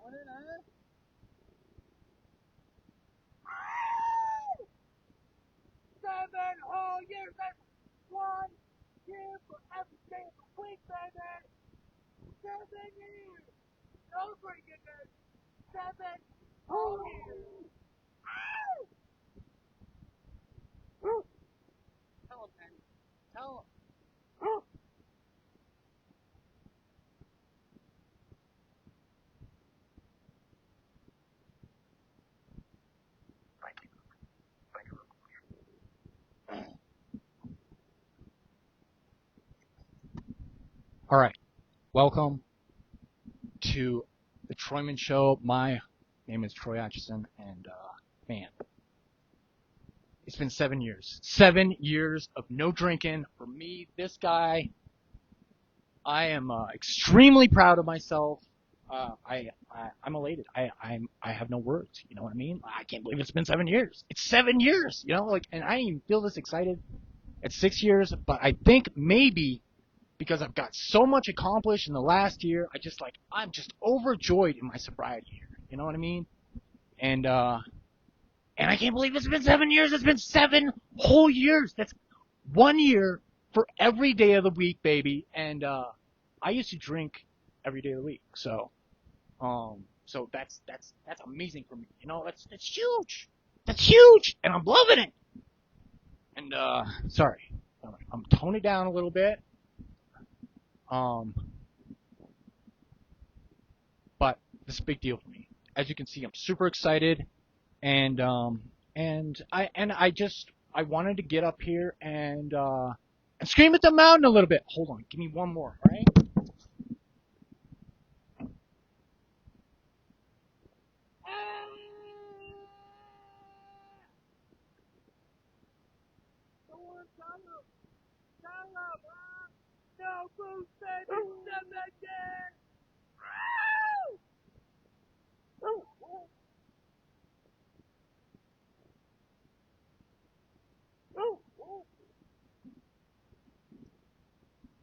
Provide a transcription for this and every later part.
7 whole years. That's 1 year for every day of the week, baby. 7 years. Don't forget it. 7 whole years. Tell him, Penny. Tell him. All right. Welcome to the Troyman Show. My name is Troy Atchison, and man, it's been 7 years. 7 years of no drinking for me. This guy, I am extremely proud of myself. I'm elated. I have no words. You know what I mean? I can't believe it's been 7 years. It's 7 years. You know, like, and I didn't even feel this excited at 6 years. But I think maybe because I've got so much accomplished in the last year, I'm just overjoyed in my sobriety here. You know what I mean? And I can't believe it's been 7 years. It's been 7 whole years. That's 1 year for every day of the week, baby. And I used to drink every day of the week. So that's amazing for me. You know, that's huge. That's huge, and I'm loving it. And sorry, I'm toning it down a little bit. But this is a big deal for me. As you can see, I'm super excited, and I wanted to get up here and scream at the mountain a little bit. Hold on, give me one more, all right? No booze, baby, 7 again.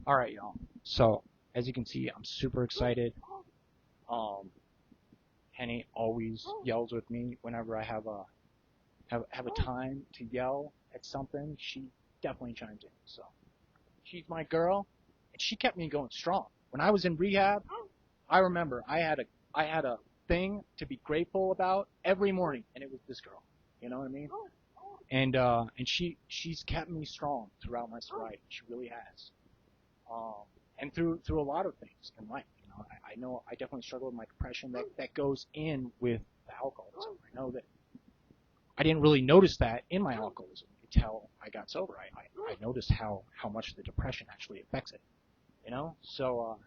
All right, y'all. So as you can see, I'm super excited. Henny always yells with me whenever I have a time to yell at something. She definitely chimes in. So she's my girl, and she kept me going strong. When I was in rehab, I remember I had a thing to be grateful about every morning, and it was this girl. You know what I mean? And she's kept me strong throughout my sobriety. She really has. And through a lot of things in life. You know, I know I definitely struggle with my depression that goes in with the alcoholism. I know that I didn't really notice that in my alcoholism until I got sober. I noticed how much the depression actually affects it. You know, so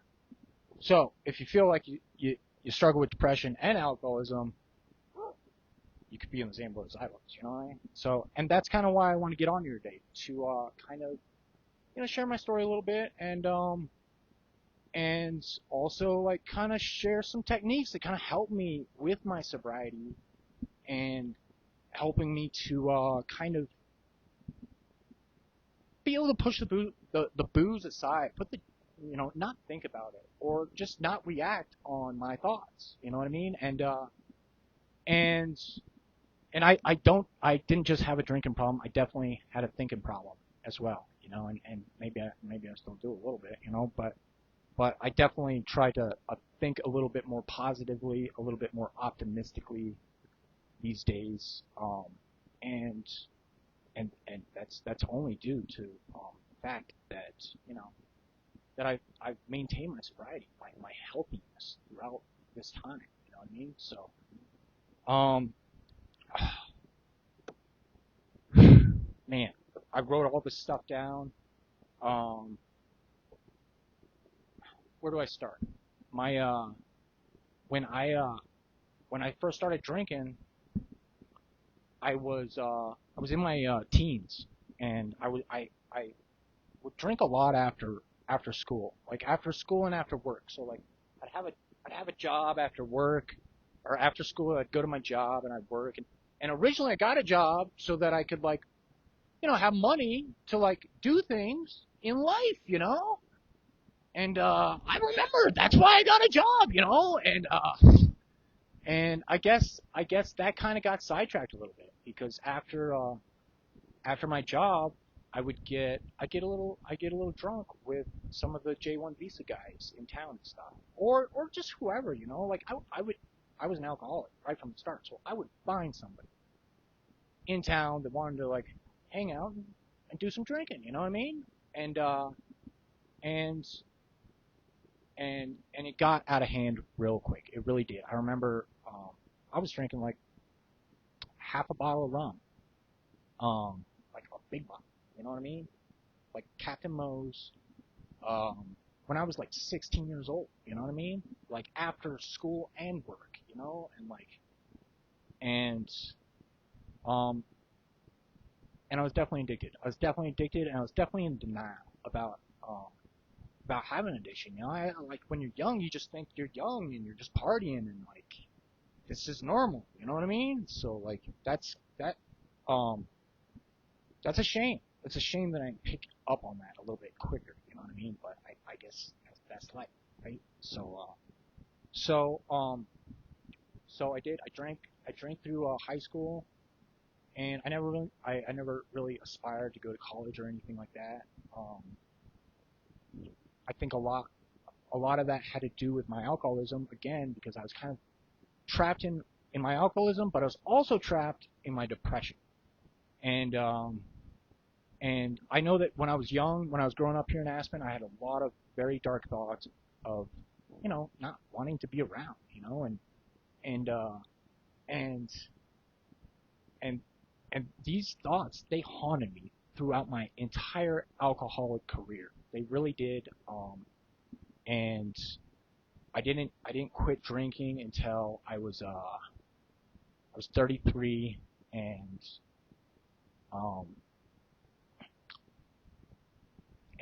if you feel like you struggle with depression and alcoholism, you could be in the same boat as I was. You know what I mean? So, and that's kind of why I want to get on here today to kind of share my story a little bit and also like kind of share some techniques that kind of help me with my sobriety and helping me to kind of be able to push the booze aside, not think about it or just not react on my thoughts. You know what I mean? And I didn't just have a drinking problem. I definitely had a thinking problem as well. You know, and maybe I still do a little bit. You know, but I definitely try to think a little bit more positively, a little bit more optimistically these days. And that's only due to the fact that that I've maintained my sobriety, my healthiness throughout this time. You know what I mean? So, man, I wrote all this stuff down. Where do I start? My when I first started drinking, I was in my teens, and I would drink a lot after school, like after school and after work. So like I'd have a job after work, or after school I'd go to my job and I'd work, and originally I got a job so that I could have money to do things in life, and I remember that's why I got a job, and And I guess that kind of got sidetracked a little bit because after my job, I get a little drunk with some of the J1 Visa guys in town and stuff, or just whoever, you know. Like I was an alcoholic right from the start, so I would find somebody in town that wanted to like hang out and do some drinking, you know what I mean? And and and it got out of hand real quick. It really did. I remember I was drinking like half a bottle of rum, like a big bottle. You know what I mean? Like Captain Moe's. When I was like 16 years old. You know what I mean? Like after school and work. You know, and um and I was definitely addicted. I was definitely addicted, and I was definitely in denial about having an addiction. You know, I like when you're young, you just think you're young and you're just partying and like this is normal. You know what I mean? So like um that's a shame. It's a shame that I picked up on that a little bit quicker. You know what I mean? But I guess that's life, right? So so I did. I drank through high school, and I never really aspired to go to college or anything like that. Um, I think a lot of that had to do with my alcoholism again because I was kind of trapped in my alcoholism, but I was also trapped in my depression. And and I know that when I was young, when I was growing up here in Aspen, I had a lot of very dark thoughts of, you know, not wanting to be around, you know, and and and and these thoughts they haunted me throughout my entire alcoholic career. They really did. And I didn't quit drinking until I was 33, and um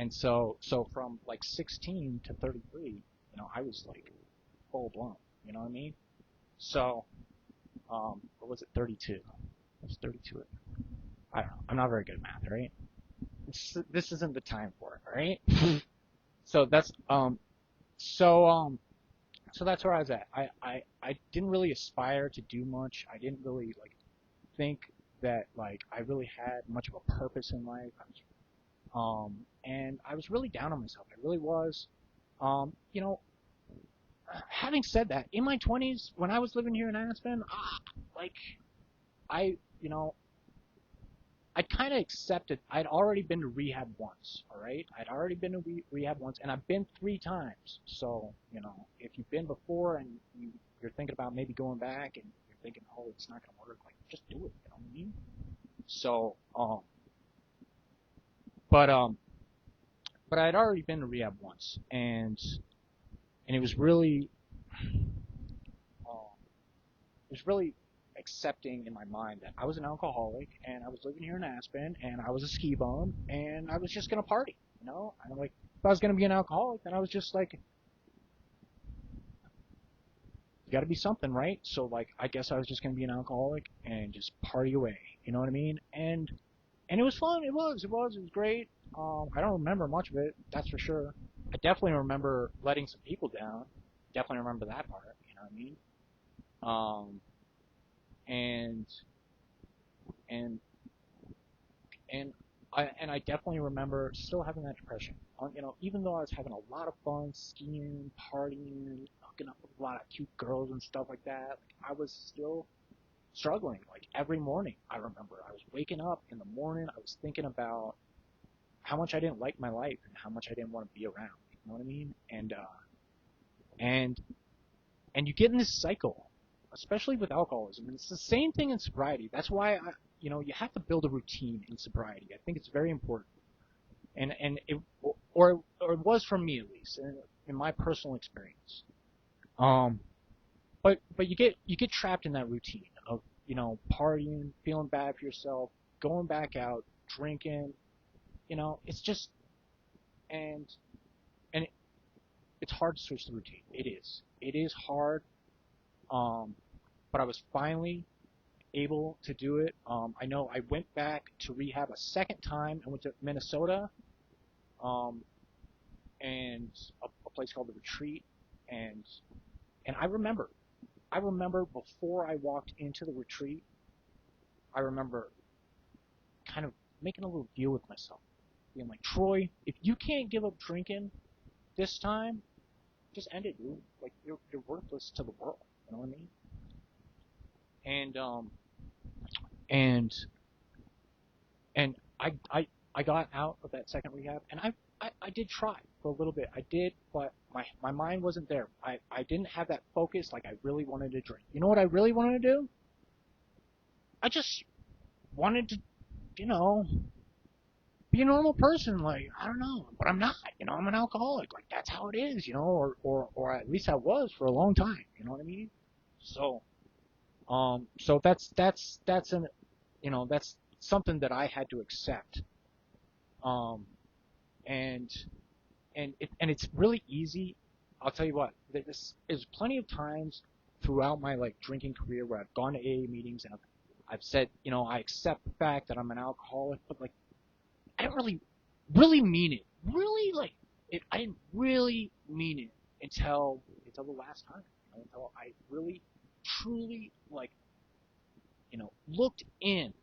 so from like 16 to 33, you know, I was like full blown. You know what I mean? So what was it? 32. I was 32. I don't know. I'm not very good at math, right? This isn't the time for it, right? So so um so that's where I was at. I didn't really aspire to do much. I didn't really like think that like I really had much of a purpose in life. And I was really down on myself. I really was. You know, having said that, in my 20s, when I was living here in Aspen, like I, you know, I kind of accepted. I'd already been to rehab once. All right, I'd already been to rehab once, and I've been 3 times. So, you know, if you've been before and you're thinking about maybe going back, and you're thinking, oh, it's not gonna work, like just do it. You know what I mean? So, but but I'd already been to rehab once, and um, it was really accepting in my mind that I was an alcoholic and I was living here in Aspen and I was a ski bum and I was just gonna party, you know. And like if I was gonna be an alcoholic, then I was just like, you got to be something, right? So like I guess I was just gonna be an alcoholic and just party away, you know what I mean? And it was fun. It was great. I don't remember much of it, that's for sure. I definitely remember letting some people down. Definitely remember that part, you know what I mean? Um, and and and I definitely remember still having that depression. You know, even though I was having a lot of fun skiing, partying, hooking up with a lot of cute girls and stuff like that, like, I was still struggling. Like every morning, I remember I was waking up in the morning. I was thinking about how much I didn't like my life and how much I didn't want to be around. You know what I mean? And and you get in this cycle, especially with alcoholism. And it's the same thing in sobriety. That's why you know, you have to build a routine in sobriety. I think it's very important. And it or it was for me at least in my personal experience. Um, but you get trapped in that routine of, you know, partying, feeling bad for yourself, going back out, drinking. You know, it's just and and it's hard to switch the routine. It is. It is hard. Um, but I was finally able to do it. I know I went back to rehab a second time. I went to Minnesota, um, and a place called the Retreat, and and I remember. I remember before I walked into the retreat, I remember kind of making a little deal with myself, being like, Troy, if you can't give up drinking this time, just end it, dude. Like you're worthless to the world. You know what I mean? And and and I got out of that second rehab, and I did try for a little bit. I did, but my mind wasn't there. I didn't have that focus like I really wanted to drink. You know what I really wanted to do? I just wanted to, you know, be a normal person. Like, I don't know, but I'm not. You know, I'm an alcoholic. Like, that's how it is, you know, or at least I was for a long time. You know what I mean? So, so that's an, you know, that's something that I had to accept. Um, and and it's really easy. I'll tell you what. There's plenty of times throughout my like drinking career where I've gone to AA meetings and I've said, you know, I accept the fact that I'm an alcoholic, but like I don't really mean it. Really like it. I didn't really mean it until the last time. You know, until I really truly like, you know, looked in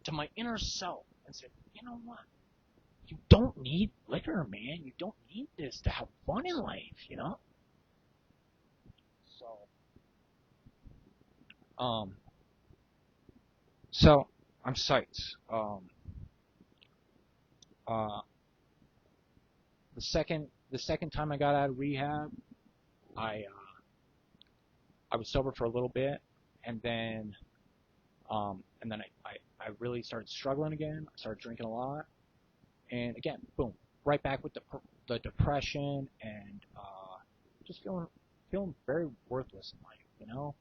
to my inner self and said, you know what? You don't need liquor, man. You don't need this to have fun in life, you know? So, um, so I'm psyched. Uh, the second time I got out of rehab, I was sober for a little bit, and then I really started struggling again. I started drinking a lot, and again, boom, right back with the depression and just feeling very worthless in life, you know.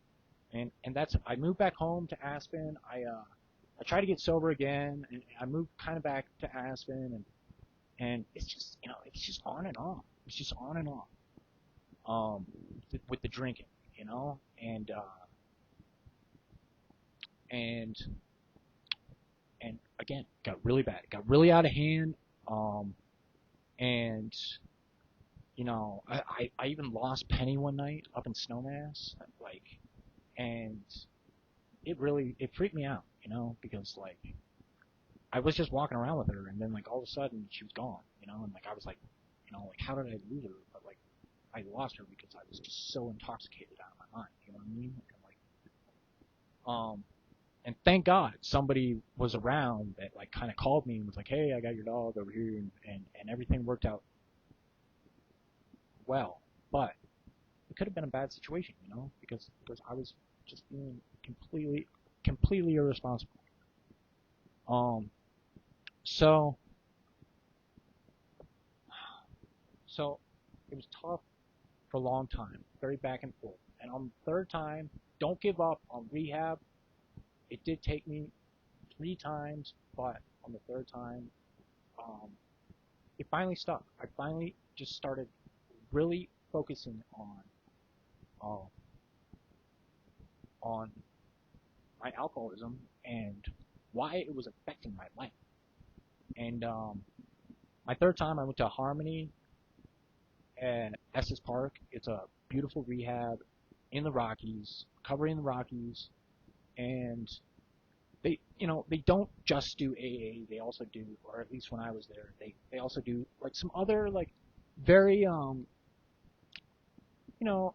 And that's I moved back home to Aspen. I tried to get sober again, and I moved kind of back to Aspen, and it's just it's just on and off. It's just on and off. With the drinking, you know, and and again, got really bad. It got really out of hand. Um, and I even lost Penny one night up in Snowmass, like, and it freaked me out, you know, because like I was just walking around with her, and then like all of a sudden she was gone, you know, and like I was like, like how did I lose her? But like I lost her because I was just so intoxicated out of my mind, you know what I mean? And thank God somebody was around that like kind of called me and was like, hey, I got your dog over here, and everything worked out well, but it could have been a bad situation, you know, because I was just being completely irresponsible. Um, so so it was tough for a long time, very back and forth. And on the third time, don't give up on rehab. It did take me 3 times, but on the third time, um, it finally stuck. I finally just started really focusing uh, on my alcoholism and why it was affecting my life. And my third time, I went to Harmony at Estes Park. It's a beautiful rehab in the Rockies, covering the Rockies, and they don't just do AA. They also do, or at least when I was there, they also do like some other like very you know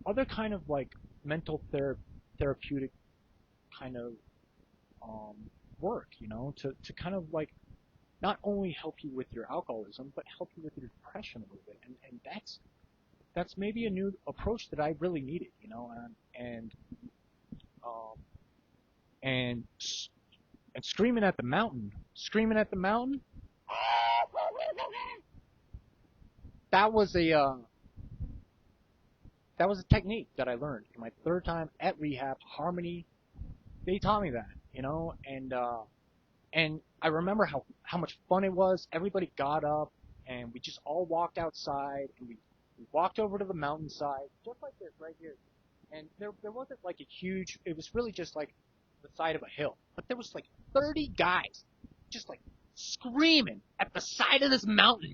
other kind of like mental therapeutic kind of um, work, to kind of like not only help you with your alcoholism, but help you with your depression a little bit. And that's maybe a new approach that I really needed, um, and and screaming at the mountain. That was a technique that I learned in my third time at rehab. Harmony, they taught me that, and I remember how much fun it was. Everybody got up and we just all walked outside, and we walked over to the mountainside, just like this right here. And there wasn't like a huge. It was really just like the side of a hill, but there was like 30 guys just like screaming at the side of this mountain,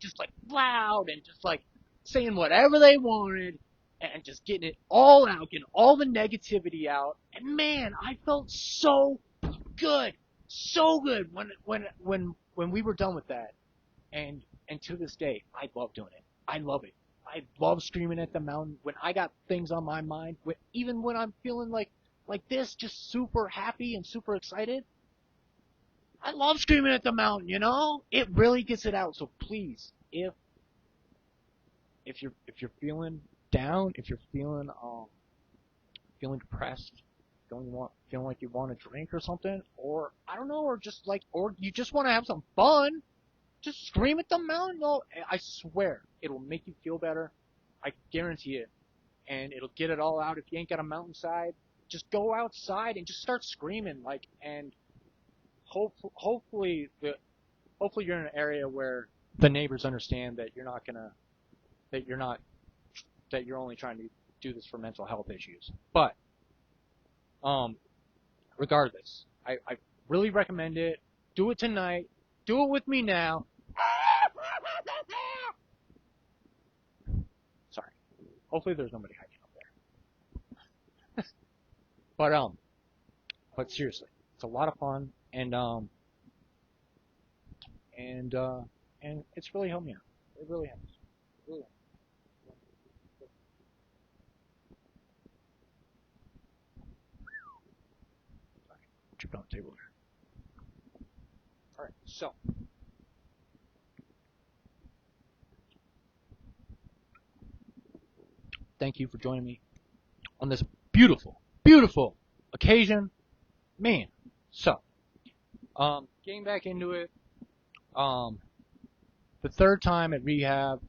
just like loud and just like saying whatever they wanted. and just getting it all out, getting all the negativity out. And man, I felt so good, so good when we were done with that. And to this day, I love doing it. I love it. I love screaming at the mountain when I got things on my mind. Even when I'm feeling like this, just super happy and super excited. I love screaming at the mountain. It really gets it out. So please, if you're feeling down, if you're feeling depressed, feeling like you want to drink or something, or I don't know, or you just want to have some fun, just scream at the mountain. No, I swear it'll make you feel better. I guarantee it, and it'll get it all out. If you ain't got a mountainside, just go outside and just start screaming, and hopefully you're in an area where the neighbors understand that that you're not that you're only trying to do this for mental health issues. But regardless, I really recommend it. Do it tonight. Do it with me now. Sorry. Hopefully there's nobody hiking up there. But seriously, it's a lot of fun, and it's really helped me out. It really has. It really has. Sorry, tripped on the table there. All right, so thank you for joining me on this beautiful, beautiful occasion, man. So, getting back into it, um, the third time at rehab,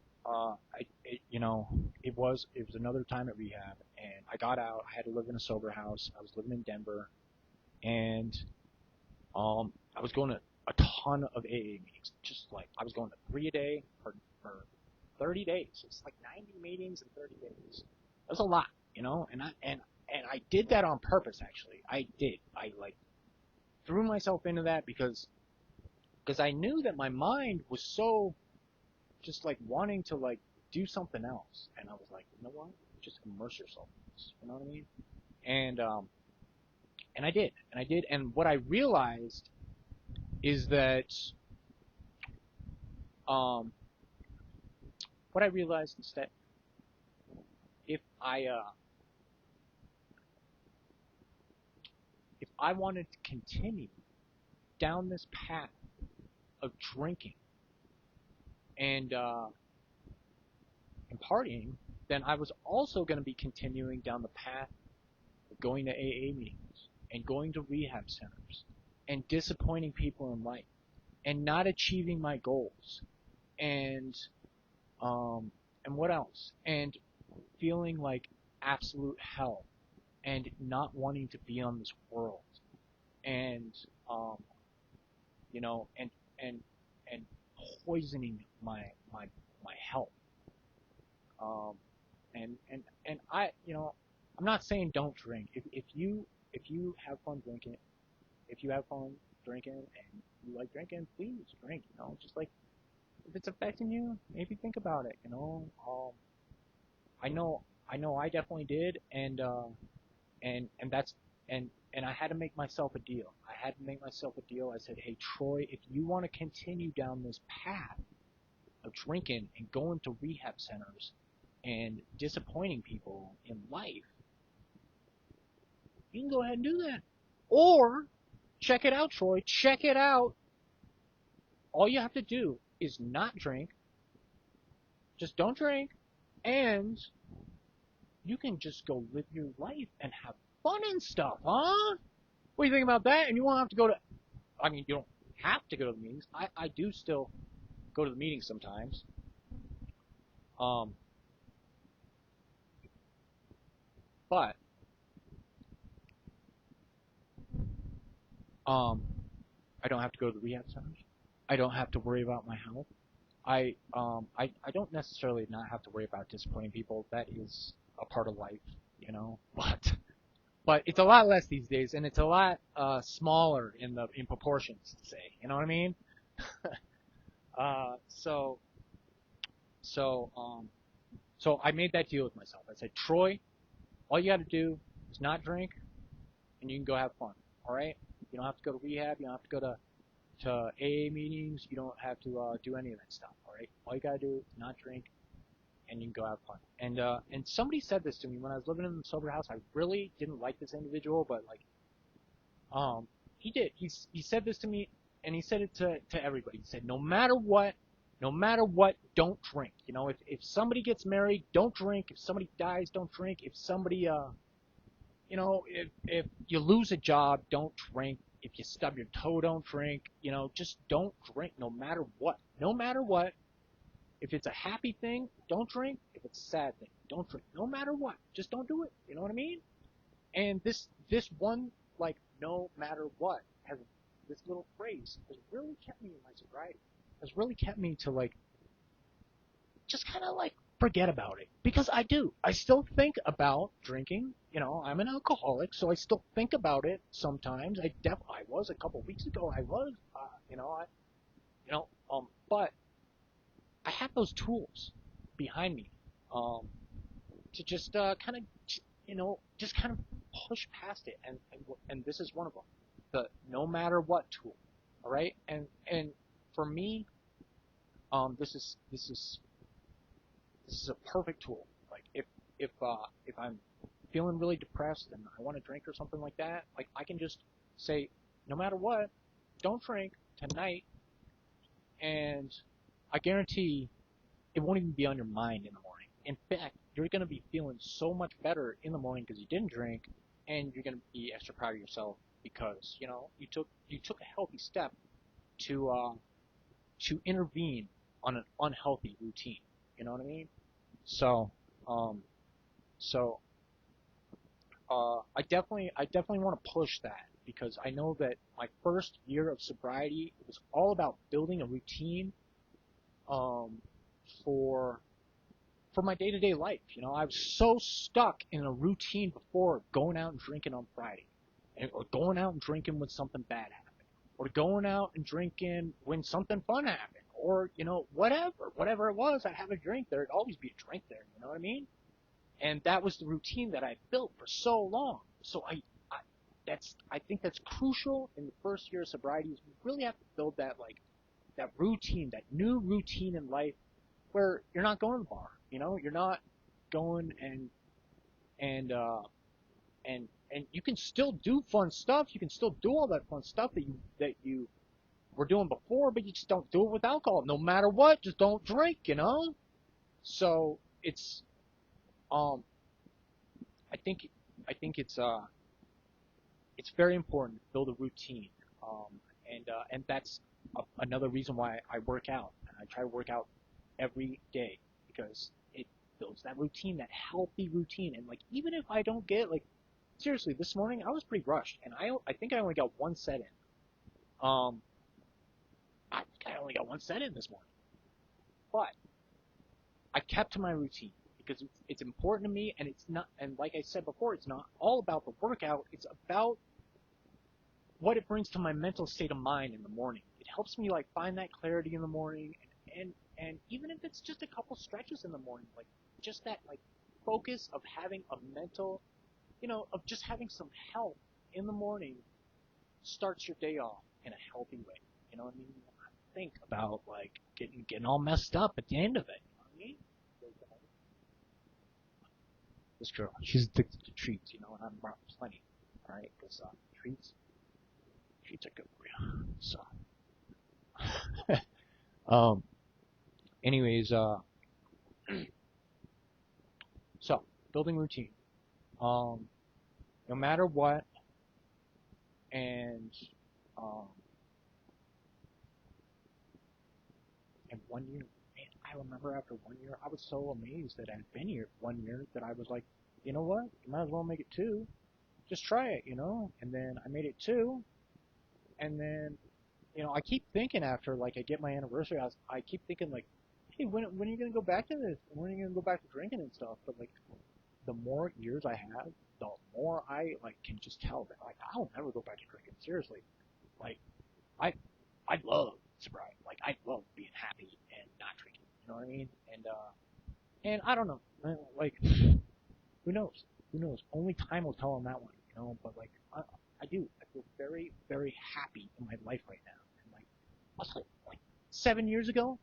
it was another time at rehab, and I got out. I had to live in a sober house. I was living in Denver, and I was going to a ton of AA meetings. Just like I was going to 3 a day for 30 days. It's like 90 meetings in 30 days. That's a lot, and I did that on purpose. Actually, I did. I threw myself into that because I knew that my mind was so just wanting to do something else, and I was like, you know what? Just immerse yourself in this. You know what I mean? And I did, and what I realized is that um, what I realized is that if I if I wanted to continue down this path of drinking and partying, then I was also going to be continuing down the path of going to AA meetings and going to rehab centers and disappointing people in life and not achieving my goals and and what else? And feeling like absolute hell and not wanting to be on this world and um, and and and poisoning my health. Um, and I'm not saying don't drink. If you have fun drinking, if you have fun drinking and you like drinking, please drink. Just like if it's affecting you, maybe think about it. I know I definitely did, and that's and I had to make myself a deal. I had to make myself a deal. I said, hey Troy, if you want to continue down this path of drinking and going to rehab centers and disappointing people in life, you can go ahead and do that. Or check it out, Troy. Check it out. All you have to do is not drink. Just don't drink, and you can just go live your life and have fun and stuff, huh? What do you think about that? And you won't have to go to. I mean, you don't have to go to the meetings. I do still go to the meetings sometimes. Um, but um, I don't have to go to the rehab centers. I don't have to worry about my health. I don't necessarily not have to worry about disappointing people. That is a part of life, but it's a lot less these days, and it's a lot smaller in proportions. To say, you know what I mean? uh, so so um, So I made that deal with myself. I said, Troy, all you got to do is not drink, and you can go have fun. All right? You don't have to go to rehab. You don't have to go to AA meetings. You don't have to do any of that stuff. All right? All you got to do is not drink, and you can go have fun. And somebody said this to me when I was living in the sober house. I really didn't like this individual, but like, he did. He said this to me, and he said it to everybody. He said, no matter what, don't drink. You know, if somebody gets married, don't drink. If somebody dies, don't drink. If somebody, you know, if you lose a job, don't drink. If you stub your toe, don't drink. You know, just don't drink no matter what. No matter what. If it's a happy thing, don't drink. If it's a sad thing, don't drink. No matter what. Just don't do it. You know what I mean? And this one, like, no matter what, has this little phrase has really kept me in my sobriety. Has really kept me to, like, just kind of, like, forget about it. Because I do. I still think about drinking. You know, I'm an alcoholic, so I still think about it sometimes. I was a couple weeks ago. I was, but I have those tools behind me, to just kind of, just kind of push past it, and this is one of them, the no matter what tool. All right, and for me, this is a perfect tool. Like if I'm feeling really depressed and I want to drink or something like that, like I can just say, no matter what, don't drink tonight, and I guarantee it won't even be on your mind in the morning. In fact, you're going to be feeling so much better in the morning because you didn't drink, and you're going to be extra proud of yourself because you took a healthy step to intervene on an unhealthy routine. You know what I mean? So um, so I definitely want to push that because I know that my first year of sobriety was all about building a routine um, for my day-to-day life. You know, I was so stuck in a routine before going out and drinking on Friday, or going out and drinking when something bad happened, or going out and drinking when something fun happened, or whatever it was. I'd have a drink. There'd always be a drink there. You know what I mean? And that was the routine that I built for so long. So I think that's crucial in the first year of sobriety. Is we really have to build that routine, that new routine in life where you're not going to the bar. You know, you're not going and you can still do fun stuff. You can still do all that fun stuff that you were doing before, but you just don't do it with alcohol. No matter what, just don't drink. You know. So um I think it's very important to build a routine. And that's another reason why I work out. And I try to work out every day because it builds that routine, that healthy routine. And like, even if I don't get like, seriously, this morning I was pretty rushed, and I think I only got one set in. I think I only got one set in this morning, but I kept to my routine because it's important to me, and it's not. And like I said before, it's not all about the workout. It's about what it brings to my mental state of mind in the morning. It helps me like find that clarity in the morning, and even if it's just a couple stretches in the morning, like just that like focus of having a mental, of just having some health in the morning starts your day off in a healthy way. You know what I mean? I think about like getting all messed up at the end of it. You know what I mean? This girl, she's addicted to treats, and I'm brought plenty. All right, because treats are good for you. So, um, anyways, so building routine. No matter what, and um, and 1 year, man, I remember after 1 year, I was so amazed that I'd been here 1 year that I was like, you know what, you might as well make it two. Just try it, And then I made it two, and then I keep thinking after like I get my anniversary, I keep thinking like, hey, when are you gonna go back to this? When are you gonna go back to drinking and stuff? But like, the more years I have, the more I like can just tell that like I'll never go back to drinking. Seriously, like I I love sobriety. Like I love being happy and not drinking. You know what I mean? And I don't know, like, who knows? Who knows? Only time will tell on that one, you know. But like, I do. I feel very, very happy in my life right now. And like, also, like 7 years ago,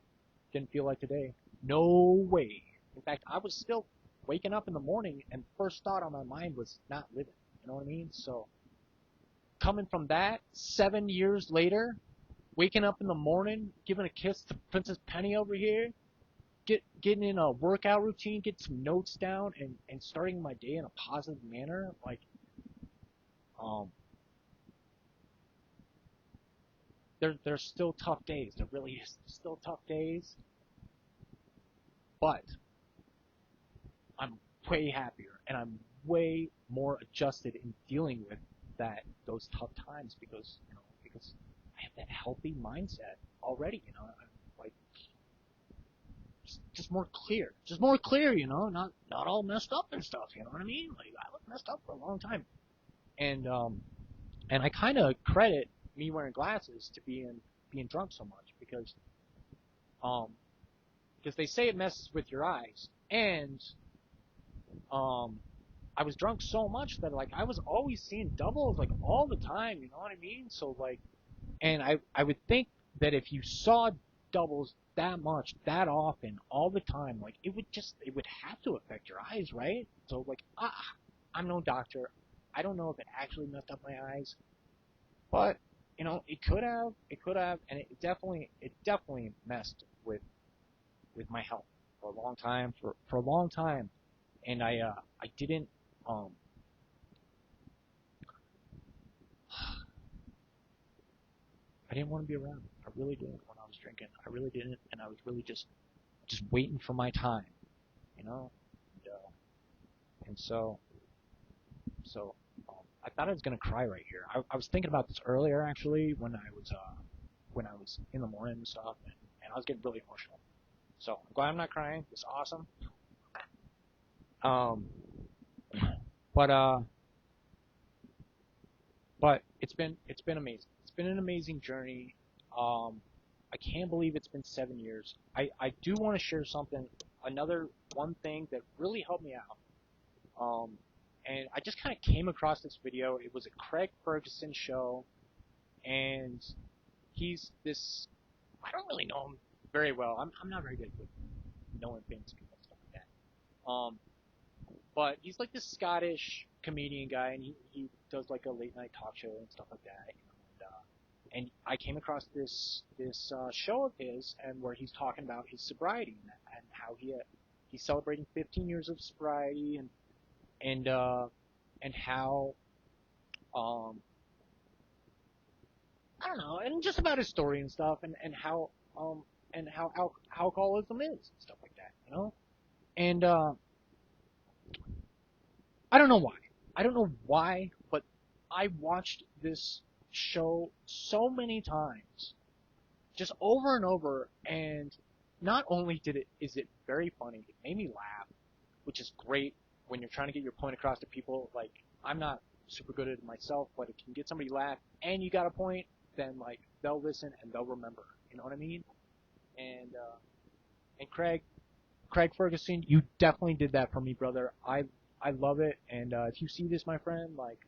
didn't feel like today. No way. In fact, I was still waking up in the morning, and first thought on my mind was not living. You know what I mean? So coming from that, 7 years later, waking up in the morning, giving a kiss to Princess Penny over here, getting in a workout routine, getting some notes down, and starting my day in a positive manner. Like, um, there's still tough days. There really is still tough days, but I'm way happier and I'm way more adjusted in dealing with those tough times because I have that healthy mindset already. You know, I'm like just more clear. You know, not all messed up and stuff. You know what I mean? Like I was messed up for a long time, and and I kind of credit me wearing glasses to being drunk so much um because they say it messes with your eyes and um I was drunk so much that like I was always seeing doubles like all the time, you know what I mean? So like, and I would think that if you saw doubles that much, that often, all the time, like it would have to affect your eyes, right? So like, I'm no doctor. I don't know if it actually messed up my eyes, but you know, it could have, and it definitely messed with my health for a long time, for a long time, and I didn't um I didn't want to be around. I really didn't when I was drinking. I really didn't, and I was really just waiting for my time, you know. And, and so I thought I was gonna cry right here. I was thinking about this earlier actually when I was in the morning and stuff, and I was getting really emotional. So I'm glad I'm not crying. It's awesome. Um, but it's been amazing. It's been an amazing journey. Um, I can't believe it's been 7 years. I do want to share something, another one thing that really helped me out. Um, and I just kind of came across this video. It was a Craig Ferguson show, and he's this. I don't really know him very well. I'm not very good with knowing famous people and stuff like that. But he's like this Scottish comedian guy, and he does like a late night talk show and stuff like that. You know, and I came across this show of his, and where he's talking about his sobriety and how he's celebrating 15 years of sobriety, and and how um I don't know, and just about his story and stuff, and how alcoholism is and stuff like that, you know, and I don't know why. I don't know why, but I watched this show so many times, just over and over, and not only is it very funny, it made me laugh, which is great when you're trying to get your point across to people. Like, I'm not super good at it myself, but if you can get somebody to laugh and you got a point, then like they'll listen and they'll remember. You know what I mean? And and Craig Ferguson, you definitely did that for me, brother. I love it, and if you see this, my friend, like,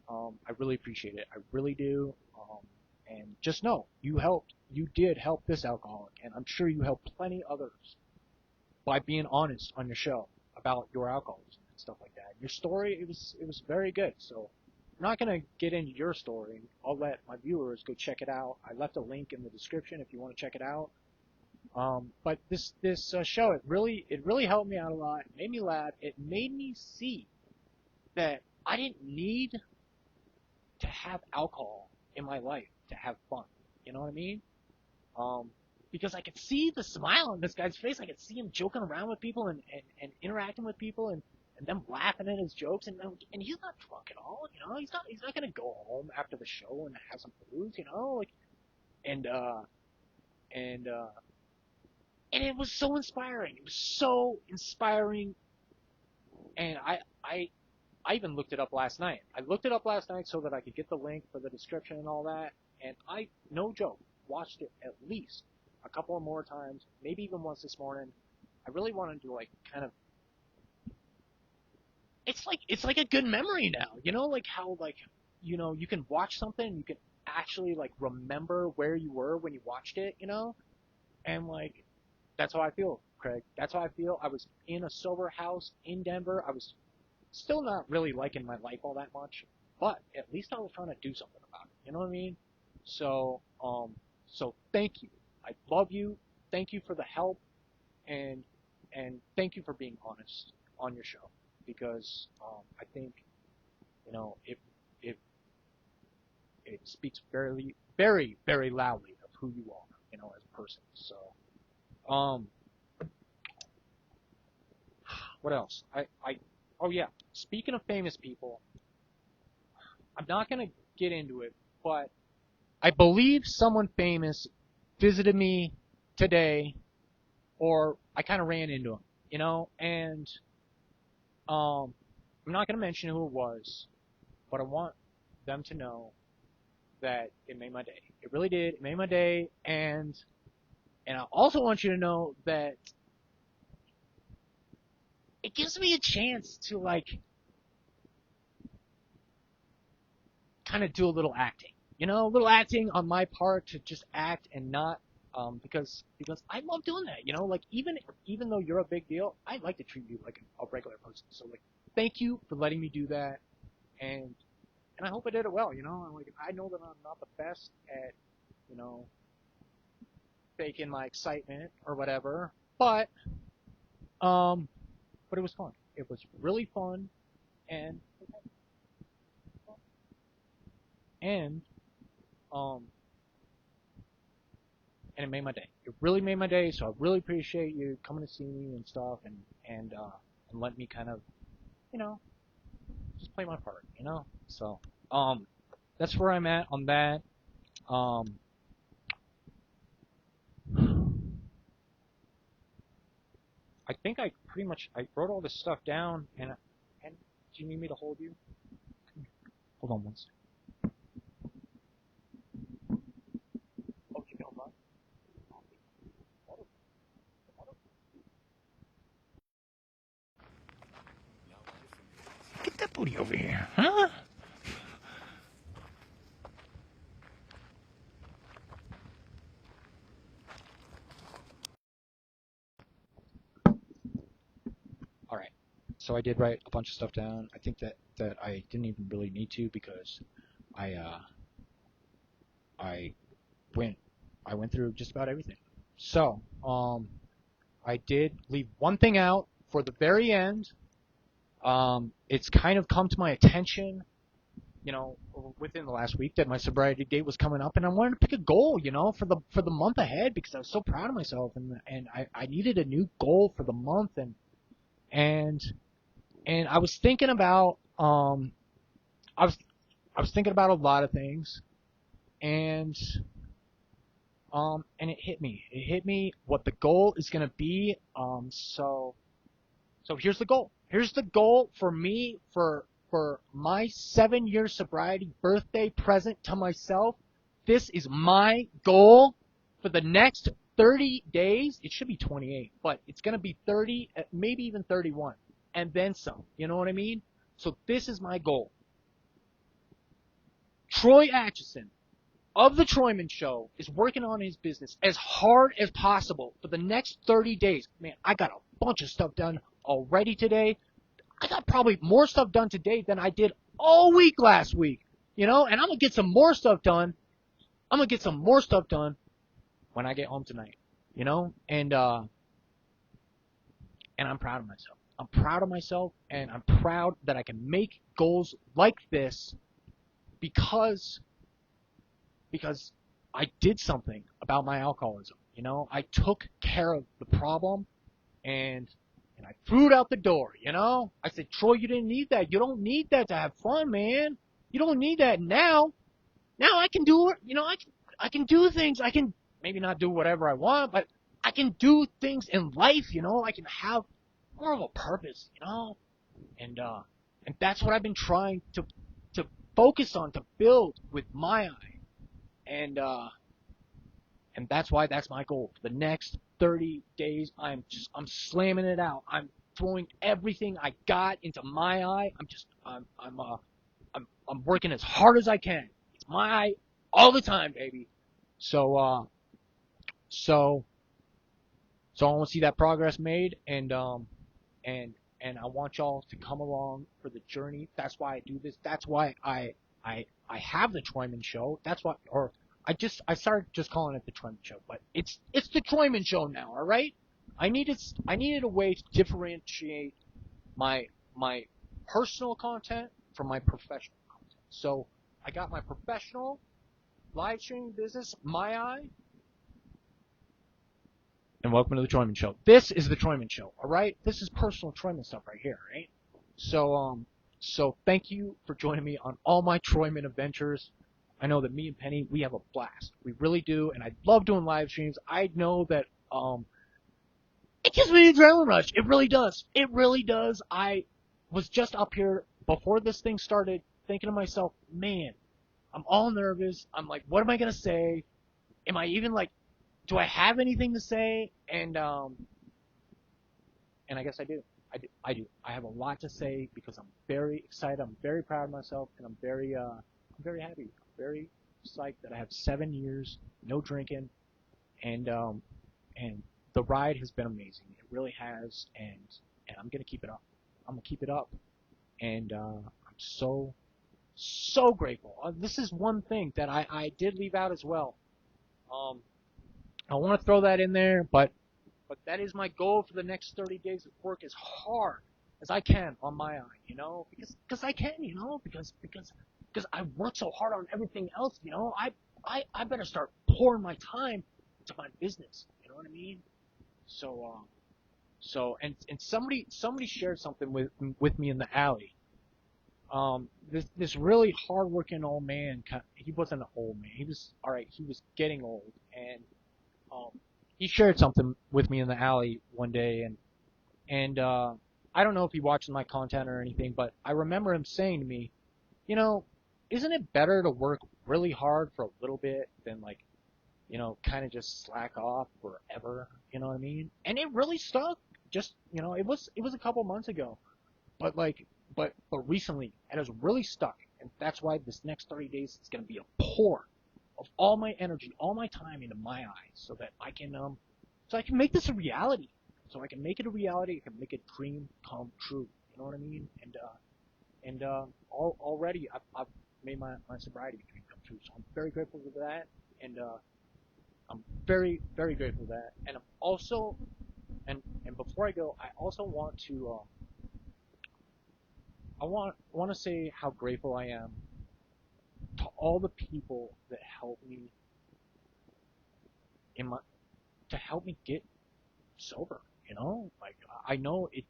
I really appreciate it. I really do. And just know you did help this alcoholic, and I'm sure you helped plenty others by being honest on your show about your alcoholism and stuff like that. Your story, it was very good. So I'm not gonna get into your story. I'll let my viewers go check it out. I left a link in the description if you want to check it out. But this show, it really helped me out a lot. It made me laugh. It made me see that I didn't need to have alcohol in my life to have fun. You know what I mean? Um, because I could see the smile on this guy's face. I could see him joking around with people and interacting with people and them laughing at his jokes. And he's not drunk at all. You know, he's not gonna go home after the show and have some booze. You know, like and and and it was so inspiring. It was so inspiring. And I even looked it up last night. I looked it up last night so that I could get the link for the description and all that. And I, no joke, watched it at least a couple of more times, maybe even once this morning. I really wanted to like kind of. It's like a good memory now, you know, like how like you know you can watch something and you can actually like remember where you were when you watched it, you know, and like that's how I feel, Craig. That's how I feel. I was in a sober house in Denver. I was still not really liking my life all that much, but at least I was trying to do something about it. You know what I mean? So, so thank you. I love you. Thank you for the help, and thank you for being honest on your show because I think you know it speaks very loudly of who you are, you know, as a person. So, um, what else? Oh yeah. Speaking of famous people, I'm not gonna get into it, but I believe someone famous visited me today, or I kind of ran into him, you know, and I'm not gonna mention who it was, but I want them to know that it made my day. It really did. It made my day, and I also want you to know that it gives me a chance to like kind of do a little acting. You know, a little acting on my part to just act and not because I love doing that. You know, like even though you're a big deal, I like to treat you like a regular person. So like, thank you for letting me do that, and I hope I did it well. You know, like I know that I'm not the best at you know faking my excitement or whatever, um, but it was fun. It was really fun, and and um and it made my day. It really made my day. So I really appreciate you coming to see me and stuff, and let me kind of, you know, just play my part, you know. So that's where I'm at on that. Um, I think I pretty much I wrote all this stuff down, and do you need me to hold you? Hold on one second. Oh, you know what? Get that booty over here, huh? All right. So I did write a bunch of stuff down. I think that I didn't even really need to because I I went I went through just about everything. So I did leave one thing out for the very end. It's kind of come to my attention, you know, within the last week that my sobriety date was coming up, and I wanted to pick a goal, you know, for the month ahead because I was so proud of myself, and I needed a new goal for the month, and and I was thinking about I was I was thinking about a lot of things, and and it hit me. It hit me what the goal is going to be. So here's the goal. Here's the goal for me for my 7 year sobriety birthday present to myself. This is my goal for the next 30 days. It should be 28, but it's going to be 30, maybe even 31, and then some. You know what I mean? So this is my goal. Troy Atchison of the Troyman Show is working on his business as hard as possible for the next 30 days. Man, I got a bunch of stuff done already today. I got probably more stuff done today than I did all week last week. You know, and I'm going to get some more stuff done. I'm going to get some more stuff done when I get home tonight. You know, and I'm proud of myself. I'm proud of myself, and I'm proud that I can make goals like this because because I did something about my alcoholism. You know, I took care of the problem, and I threw it out the door. You know, I said, Troy, you didn't need that. You don't need that to have fun, man. You don't need that now. Now I can do it. You know, I can do things. I can maybe not do whatever I want, but I can do things in life. You know, I can have more of a purpose. You know, and uh, and that's what I've been trying to focus on to build with my eye, and uh, and that's why that's my goal for the next 30 days, I'm slamming it out. I'm throwing everything I got into my eye. I'm working as hard as I can. It's my eye all the time, baby. So, so, so I want to see that progress made, and and I want y'all to come along for the journey. That's why I do this. That's why I have the Troyman Show. That's why, or I started just calling it the Troyman Show, but it's the Troyman Show now. All right. I needed a way to differentiate my personal content from my professional content. So I got my professional live streaming business, My Eye, and welcome to the Troyman Show. This is the Troyman Show, all right? This is personal Troyman stuff right here, right? So thank you for joining me on all my Troyman adventures. I know that me and Penny, we have a blast. We really do, and I love doing live streams. I know that it gives me an adrenaline rush. It really does. It really does. I was just up here before this thing started thinking to myself, man, I'm all nervous. I'm like, what am I gonna say? Am I even like, do I have anything to say? And I guess I do. I do. I have a lot to say because I'm very excited. I'm very proud of myself, and I'm very happy. I'm very psyched that I have 7 years, no drinking, and the ride has been amazing. It really has, and I'm gonna keep it up. I'm gonna keep it up, and I'm so grateful. This is one thing that I did leave out as well. Um, I want to throw that in there, but that is my goal for the next 30 days of work as hard as I can on My Eye, because I can, because I work so hard on everything else, I better start pouring my time into my business, you know what I mean? So somebody shared something with me in the alley. This really hardworking old man, he wasn't an old man. He was all right. He was getting old, and um, he shared something with me in the alley one day, and I don't know if he watched my content or anything, but I remember him saying to me, you know, isn't it better to work really hard for a little bit than like, kind of just slack off forever? You know what I mean? And it really stuck. Just, it was a couple months ago. But like, but recently, it has really stuck, and that's why this next 30 days is gonna be a pour of all my energy, all my time into My Eye, so I can make this a reality. So I can make it a reality. I can make a dream come true. You know what I mean? Already I've made my sobriety dream come true. So I'm very grateful for that, and I'm very very grateful for that. And I'm also and before I go, I also want to. I want to say how grateful I am to all the people that helped me in my to help me get sober. Like I know it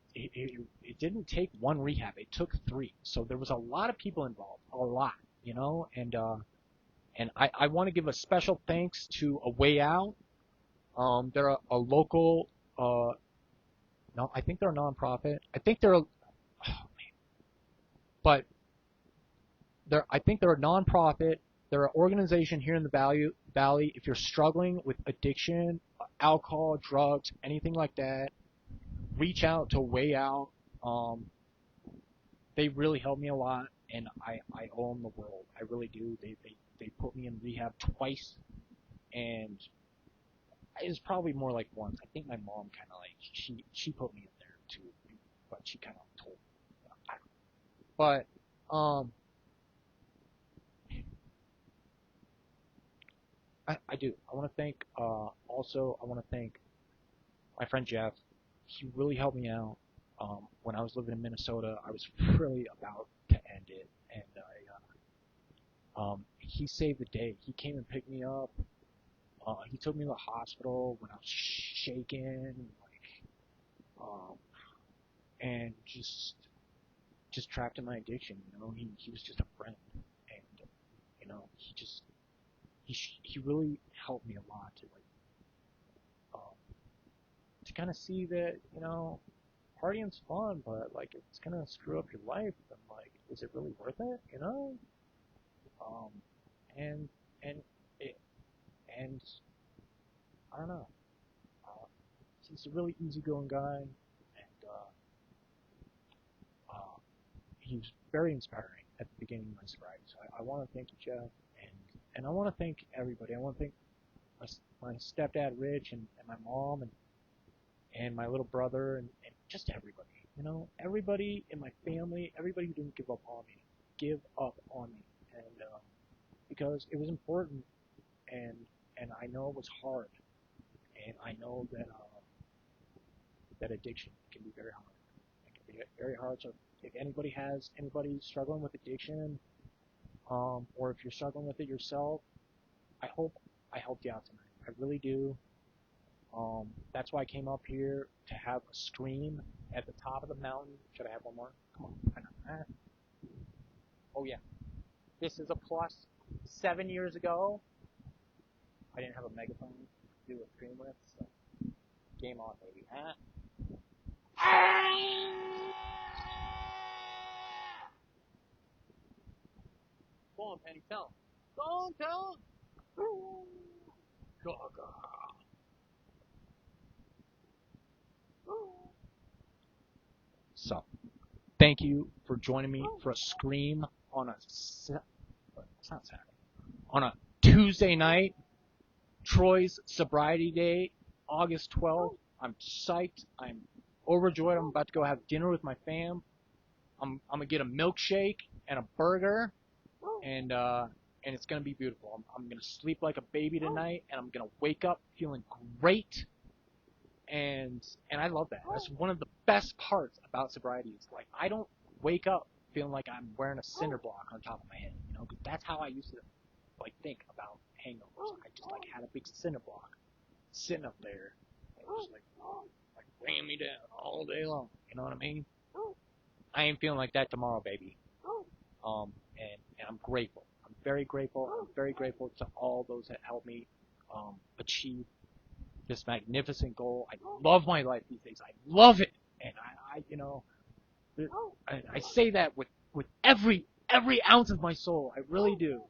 didn't take one rehab; it took three. So there was a lot of people involved, a lot, and I want to give a special thanks to A Way Out. They're a local, no, I think they're a nonprofit. I think they're, but I think they're a nonprofit. They're an organization here in the Valley. If you're struggling with addiction, alcohol, drugs, anything like that, reach out to Way Out. They really helped me a lot, and I owe them the world. I really do. They put me in rehab twice, and it was probably more like once. I think my mom kind of like she put me in there too, but she kind of told me. But I do. I want to thank, also, I want to thank my friend Jeff. He really helped me out. When I was living in Minnesota, I was really about to end it, and he saved the day. He came and picked me up. He took me to the hospital when I was shaking, um, and just trapped in my addiction. He was just a friend, and he just he really helped me a lot um, to kind of see that partying's fun, but like it's gonna screw up your life, and like, is it really worth it? Um, and and it and I don't know. he's a really easygoing guy, and he was very inspiring at the beginning of my sobriety. So I want to thank you, Jeff, and I want to thank everybody. I want to thank my stepdad, Rich, and my mom, and my little brother, and just everybody. You know, everybody in my family, everybody who didn't give up on me, and because it was important, and I know it was hard, and I know that that addiction can be very hard. It can be very hard. So if anybody has anybody struggling with addiction, or if you're struggling with it yourself, I hope I helped you out tonight. I really do. That's why I came up here to have a scream at the top of the mountain. Should I have one more? Come on. Why not? Oh yeah. This is a plus. 7 years ago, I didn't have a megaphone to do a scream with, so game on, baby. Go on, Penny, tell him. Go on, tell him. Gaga. So, thank you for joining me for a scream on it's not Saturday, on a Tuesday night, Troy's sobriety day, August 12th. I'm psyched. I'm overjoyed. I'm about to go have dinner with my fam. I'm gonna get a milkshake and a burger, and it's gonna be beautiful. I'm gonna sleep like a baby tonight, and I'm gonna wake up feeling great. And I love that. That's one of the best parts about sobriety. Is like I don't wake up feeling like I'm wearing a cinder block on top of my head. You know, 'cause that's how I used to like think about hangovers. I just like had a big cinder block sitting up there, and it was like weighing me down all day long. You know what I mean? I ain't feeling like that tomorrow, baby. And I'm grateful. I'm very grateful. I'm very grateful to all those that helped me achieve this magnificent goal. I love my life these days. I love it, and I you know, I say that with every ounce of my soul. I really do.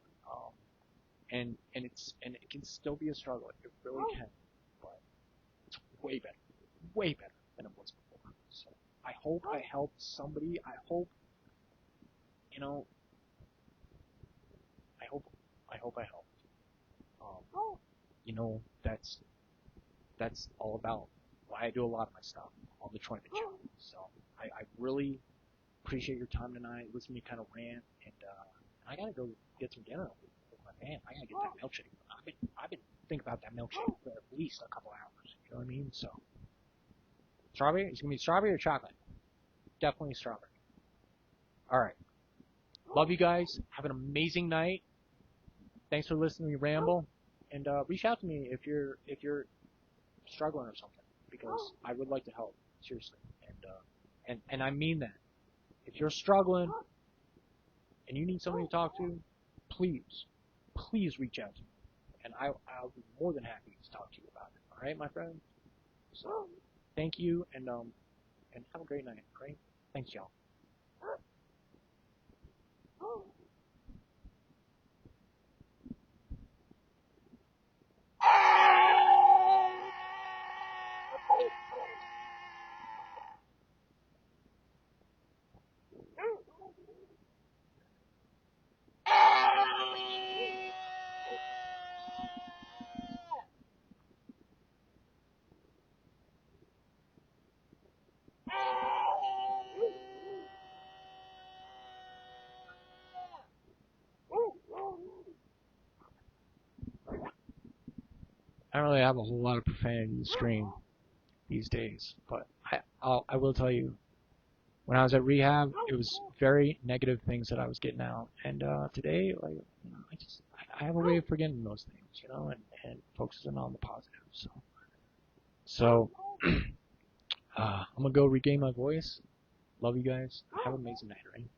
And it can still be a struggle. It really can, but it's way better than it was before. So I hope I helped somebody. I hope, you know, I hope I helped. You know, that's all about why I do a lot of my stuff on the Troyman Show. So I really appreciate your time tonight. Listen to me kind of rant, and I gotta go get some dinner with my fam. I gotta get that milkshake. I've been thinking about that milkshake for at least a couple hours. You know what I mean? So strawberry? It's gonna be strawberry or chocolate? Definitely strawberry. All right. Love you guys. Have an amazing night. Thanks for listening to me ramble, and reach out to me if you're struggling or something, because I would like to help, seriously. And I mean that. If you're struggling and you need somebody to talk to, please reach out to me, and I'll be more than happy to talk to you about it. All right, my friend. So thank you, and have a great night. Great. Thanks, y'all. I don't really have a whole lot of profanity to scream these days, but I will tell you, when I was at rehab, it was very negative things that I was getting out, and today, like, you know, I have a way of forgetting those things, you know, and focusing on the positive. So I'm gonna go regain my voice. Love you guys. Have an amazing night, right?